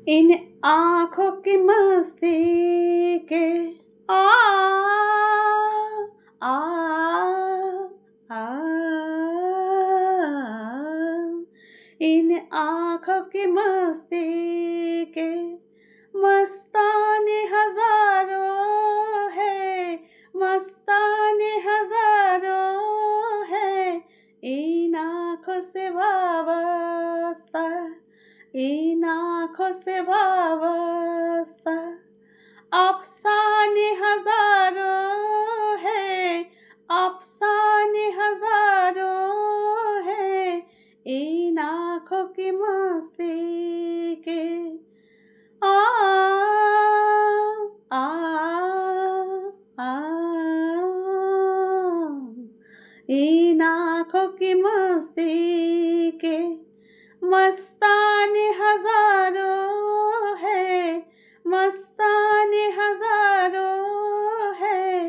इन आँखों की मस्ती के आ आ आ इन आँखों की मस्ती के मस्ताने हजारों है, मस्ताने हजारों है। इन आँखों से वाबस्ता, इन आँखों से वाबस्ता अफसाने हजारों है, अफसाने हजारों है। इन आँखों की मस्ती के आ आ आ इन आँखों की मस्ती के मस्ताने हजारों है, मस्ताने हजारों है।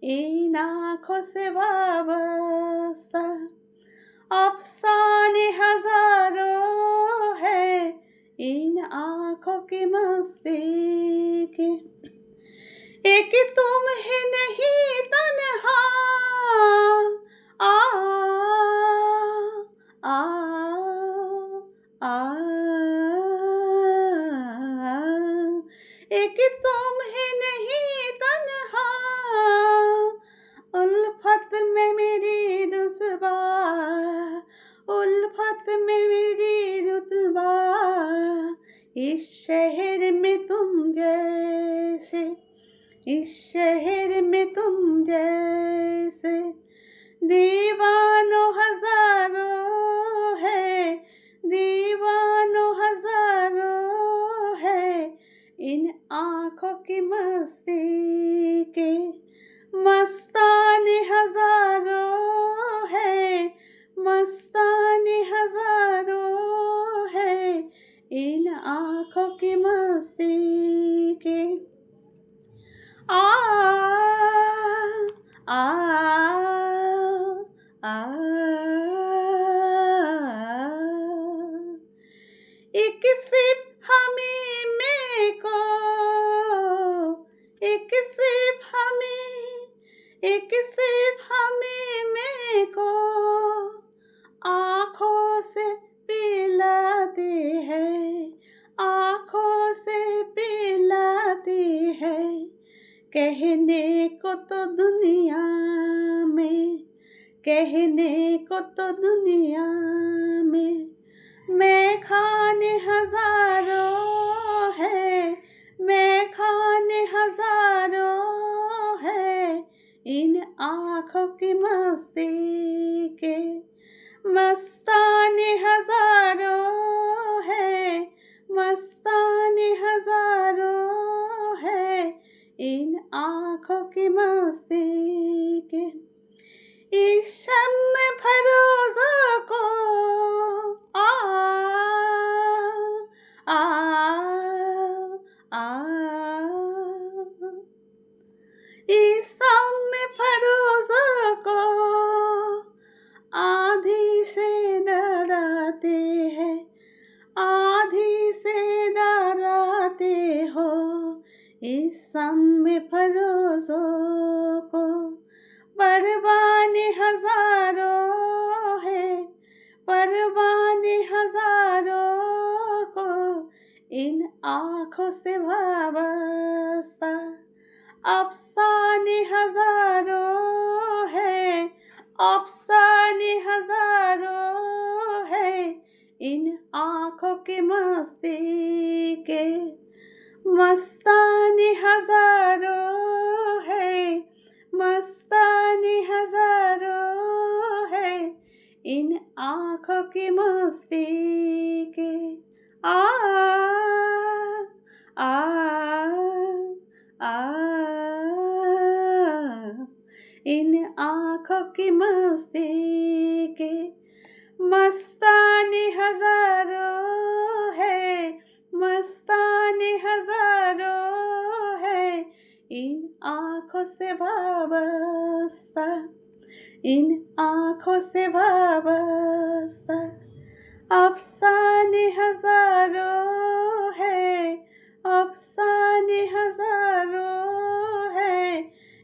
इन आँखों से वाबस्ता अफसाने हजारों है। इन आँखों की मस्ती के एक तुम ही नहीं तन्हा आ आ आ एक तुम ही नहीं तन्हा उल्फत में मेरी रुतबा, उल्फत में मेरी रुतबा। इस शहर में तुम जैसे, इस शहर में तुम जैसे दीवानों हजारों है, दीवानों हजारों है। इन आँखों की मस्ती के मस्ताने हजारों है, मस्ताने हजारों है। इन आँखों की मस्ती के आ आ आ एक सिर्फ हमें में को, एक सिर्फ हमें, एक सिर्फ हमें में को आँखों से पिलाते हैं, आँखों से पिलाते हैं। कहने को तो दुनिया में, कहने को तो दुनिया में मैं खाने हजारों है, मैं खाने हजारों है। इन आँखों की मस्ती के मस्ताने हजारों है, मस्ताने हजारों है। इन आँखों की मस्ती के इस शम्मे फरोज़ों को आ आ आ इस शम्मे फरोज़ों को आधी से डराते हैं, आधी से डराते हो। इस शम्मे फरोज़ों को परवाने हजारों है, परवाने हजारों को। इन आँखों से वाबस्ता अफसाने हजारों है, अफसाने हजारों है। इन आँखों की मस्ती के मस्ताने हजारों है, मस्ताने हजारों है। इन आँखों की मस्ती के आ आ आ इन आँखों की मस्ती के मस्ताने हजारों है, मस्ताने हजारों है। इन आँखों से वाबस्ता, इन आँखों से वाबस्ता अफसाने हजारों है।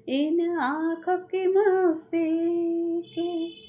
इन आँखों की मस्ती के